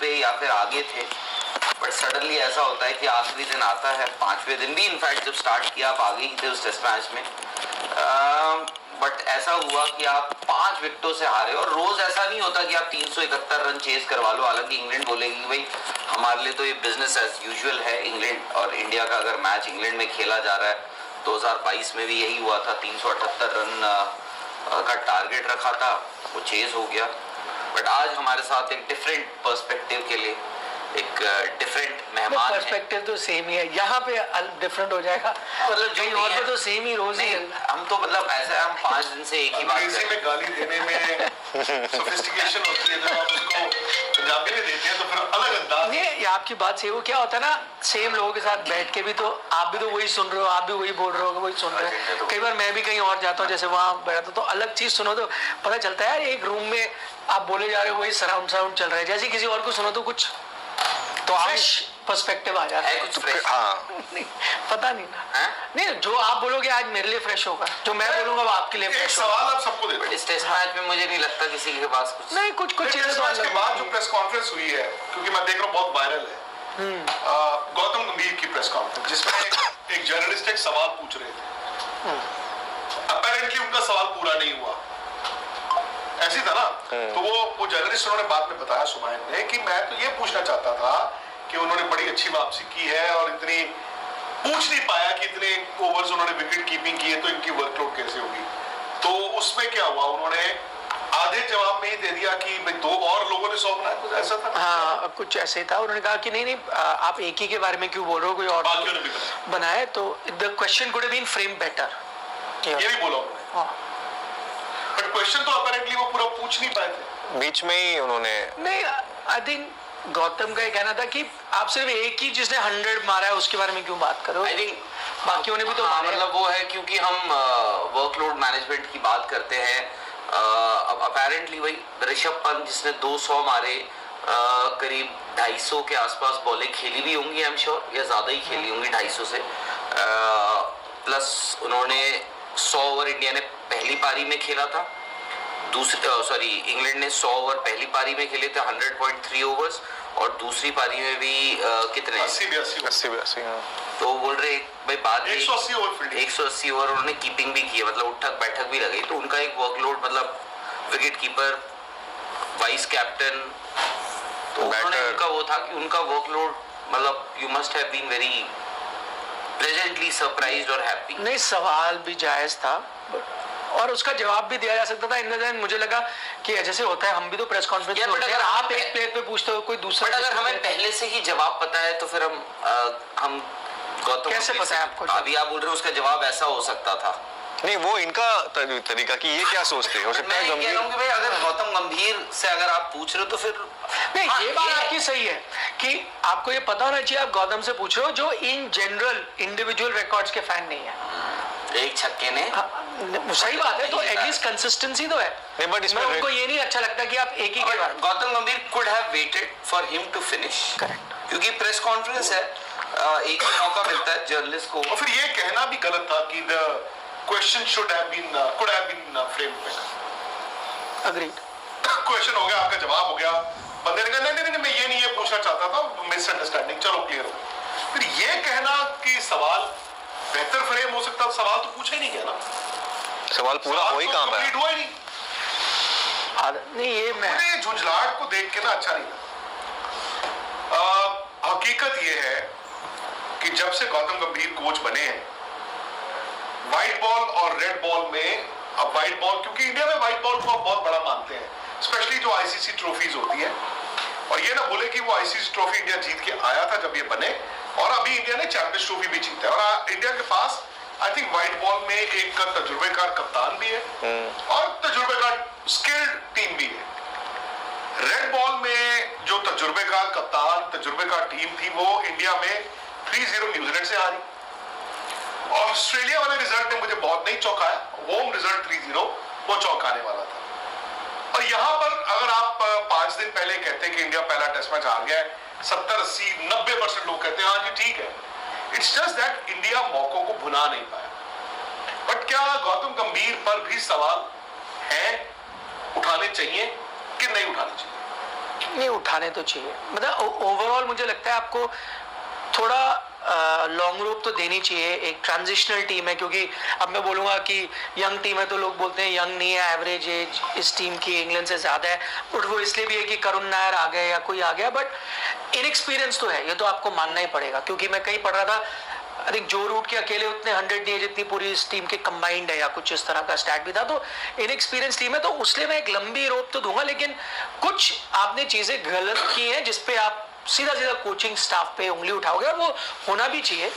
पे या फिर आगे थे, बट सडनली ऐसा होता है कि आखिरी दिन आता है, 5वें दिन भी इनफैक्ट जब स्टार्ट किया आप आगे ही थे उस टेस्ट मैच में, बट ऐसा हुआ कि आप 5 विकेटों से हारे। और रोज ऐसा नहीं होता कि आप 371 रन चेज करवा लो, हालांकि इंग्लैंड बोलेगी भाई हमारे लिए तो ये बिजनेस एज यूजुअल है। इंग्लैंड और इंडिया का अगर मैच इंग्लैंड में खेला जा रहा है, 2022 में भी यही हुआ था, 378 रन का टारगेट रखा था, वो चेज हो गया। बट आज हमारे साथ एक डिफरेंट पर्सपेक्टिव के लिए एक डिफरेंट मेहमान पर्सपेक्टिव तो सेम ही है, यहाँ पे डिफरेंट हो जाएगा, मतलब कहीं और पे तो सेम ही रोज ही। हम तो मतलब ऐसा हम 5 दिन से एक ही बात में गाली देने में सोफिस्टिकेशन होती है, जब आप उसको पंजाबी में देते हैं तो फिर अलग अंदाज। नहीं, आपकी बात सही, वो क्या होता है ना, सेम लोगों के साथ बैठ के भी तो आप भी तो वही सुन रहे हो, आप भी वही बोल रहे हो, वही सुन रहे हो। कई बार मैं भी कहीं और जाता हूँ, जैसे वहाँ बैठा तो अलग चीज सुनो तो पता चलता है एक रूम में आप बोले जा रहे हो, वही सराउंड चल रहा है, जैसे किसी और को सुनो तो कुछ तो फ्रेश पर्सपेक्टिव आ जाता है, कुछ फ्रेश। नहीं, पता नहीं ना, नहीं जो आप बोलोगे आज मेरे लिए फ्रेश होगा, जो मैं बोलूंगा वो आपके लिए फ्रेश होगा। सवाल आप सबको देते हैं, इस टेस्ट मैच में मुझे नहीं लगता किसी के पास कुछ नहीं, कुछ चीजें तो के बाद जो प्रेस कॉन्फ्रेंस हुई है, क्योंकि मैं देख रहा हूँ बहुत वायरल है, गौतम गंभीर की प्रेस कॉन्फ्रेंस जिसमें एक जर्नलिस्ट एक सवाल पूछ रहे थे, अपेरेंटली उनका सवाल पूरा नहीं हुआ, ऐसी था ना, तो वो जर्नलिस्ट उन्होंने बाद में बताया सुभान ने कि मैं तो ये पूछना चाहता था कि उन्होंने बड़ी अच्छी वापसी की है और इतनी पूछ नहीं पाया कि इतने ओवर्स उन्होंने विकेट कीपिंग की है तो इनकी वर्कलोड कैसे होगी। तो उसमें क्या हुआ, उन्होंने आधे जवाब में ही दे दिया कि भाई 2 और लोगों ने 100 बनाया, कुछ ऐसा था। हाँ, कुछ ऐसे था, उन्होंने कहा कि नहीं आप एक ही के बारे में क्यों बोल रहे हो, कोई और बाकियों ने भी बनाया, तो the question could have been frame better, ये नहीं बोला उन्होंने, बट क्वेश्चन तो अपेरेंटली वो पूरा पूछ नहीं पाए थे, बीच में ही उन्होंने। नहीं, आई थिंक गौतम का ये कहना था कि आप सिर्फ एक ही जिसने 100 मारा है उसके बारे में क्यों बात करो, आई थिंक बाकियों ने भी तो मतलब वो है क्योंकि हम वर्कलोड मैनेजमेंट की बात करते हैं। अब अपेरेंटली वही ऋषभ पंत जिसने 200 मारे, करीब 250 के आसपास बॉलें खेली भी होंगी, आई एम श्योर, या ज्यादा ही खेली होंगी 250 से, प्लस उन्होंने 100 ओवर इंडिया ने पहली पारी में खेला था, इंग्लैंड ने 100 ओवर पहली पारी में खेले थे, 100.3 ओवर्स, और दूसरी पारी में भी कितने 80-82 तो बोल रहे भाई बाद 180 ओवर 180 ओवर उन्होंने कीपिंग भी की है, मतलब उठक बैठक भी लगाई, तो उनका एक वर्कलोड, मतलब विकेट कीपर, वाइस कैप्टन, तो उनका वो था कि उनका वर्कलोड, मतलब you must have been very pleasantly surprised और हैप्पी। नहीं, सवाल भी जायज था और उसका जवाब भी दिया जा सकता था। इन द एंड मुझे लगा कि जैसे होता है, हम भी तो प्रेस कॉन्फ्रेंस में होते हैं, आप एक प्लेयर पे पूछते हो, कोई दूसरा, बट अगर हमें पहले से ही जवाब पता है तो फिर हम गौतम कैसे पता है आपको? अभी आप बोल रहे हो उसका जवाब ऐसा हो सकता था, नहीं, वो इनका तरीका कि ये क्या सोचते हो सकता है गंभीर। भाई अगर गौतम गंभीर से अगर आप पूछ रहे हो तो फिर नहीं, ये बात आपकी सही है कि आपको ये पता होना चाहिए, आप गौतम से पूछ रहे हो जो इन जनरल इंडिविजुअल रिकॉर्ड्स के फैन नहीं है। एक छक्के ने सही बात है, तो एटलीस्ट कंसिस्टेंसी तो है। नहीं, बट इसमें उनको ये नहीं अच्छा लगता कि आप एक ही के बारे में। Gautam Gambhir could have waited for him to finish, correct, क्योंकि प्रेस कॉन्फ्रेंस है, एक ही मौका मिलता है जर्नलिस्ट को। और फिर ये कहना भी गलत था कि the question could have been framed better. Agreed. Question हो गया, आपका जवाब हो गया, बंदे ने कहा नहीं मैं ये पूछना चाहता था, मिसअंडरस्टैंडिंग, चलो क्लियर हो गया। फिर ये कहना कि सवाल बेहतर फ्रेम हो सकता, सवाल तो पूछा ही नहीं गया ना, सवाल पूरा हो ही कहां पे, कंप्लीट हुआ ही नहीं। ये मैं झुंझलाहट को देख के ना अच्छा नहीं लगा। हकीकत ये है कि जब से गौतम गंभीर कोच बने हैं, व्हाइट बॉल और रेड बॉल में, अब व्हाइट बॉल, क्योंकि इंडिया में व्हाइट बॉल को आप बहुत बड़ा मानते हैं, स्पेशली जो आईसीसी ट्रॉफीज होती है, और ये ना बोले कि वो आईसीसी ट्रॉफी इंडिया जीत के आया था जब ये बने, और अभी इंडिया ने चैंपियंस ट्रॉफी भी जीता है, और इंडिया के पास आई थिंक व्हाइट बॉल में एक तजुर्बेकार कप्तान भी है और तजुर्बेकार स्किल्ड टीम भी है। रेड बॉल में जो तजुर्बेकार कप्तान, तजुर्बेकार टीम थी, वो इंडिया में 3-0 न्यूजीलैंड से आ रही। ऑस्ट्रेलिया वाले रिजल्ट ने मुझे बहुत नहीं चौंकाया, होम रिजल्ट 3-0 वो चौंकाने वाला था। और यहां पर अगर आप 5 दिन पहले कहते कि इंडिया पहला टेस्ट मैच हार गया है, 70-80-90% लोग कहते हैं हाँ जी ठीक है, इट्स जस्ट दैट इंडिया मौकों को भुना नहीं पाया। बट क्या गौतम गंभीर पर भी सवाल है, उठाने चाहिए कि नहीं उठाने चाहिए? नहीं उठाने तो चाहिए, मतलब ओवरऑल मुझे लगता है आपको थोड़ा लॉन्ग रोप तो देनी चाहिए। एक ट्रांजिशनल टीम है, क्योंकि अब मैं बोलूँगा कि यंग टीम है तो लोग बोलते हैं यंग नहीं है, एवरेज एज इस टीम की इंग्लैंड से ज़्यादा है, बट वो इसलिए भी है कि करुण नायर आ गए या कोई आ गया, बट इनएक्सपीरियंस तो है, ये तो आपको मानना ही पड़ेगा। क्योंकि मैं कहीं पढ़ रहा था, आई थिंक जो रूट के अकेले उतने 100 नहीं है जितनी पूरी इस टीम के कंबाइंड है, या कुछ इस तरह का स्टैट भी था, तो इनएक्सपीरियंस टीम है, तो उसलिए मैं एक लंबी रोप तो दूंगा। लेकिन कुछ आपने चीज़ें गलत की हैं जिसपे आप सीधा सीधा कोचिंग स्टाफ पे उंगली उठाओगे, और वो होना भी चाहिए।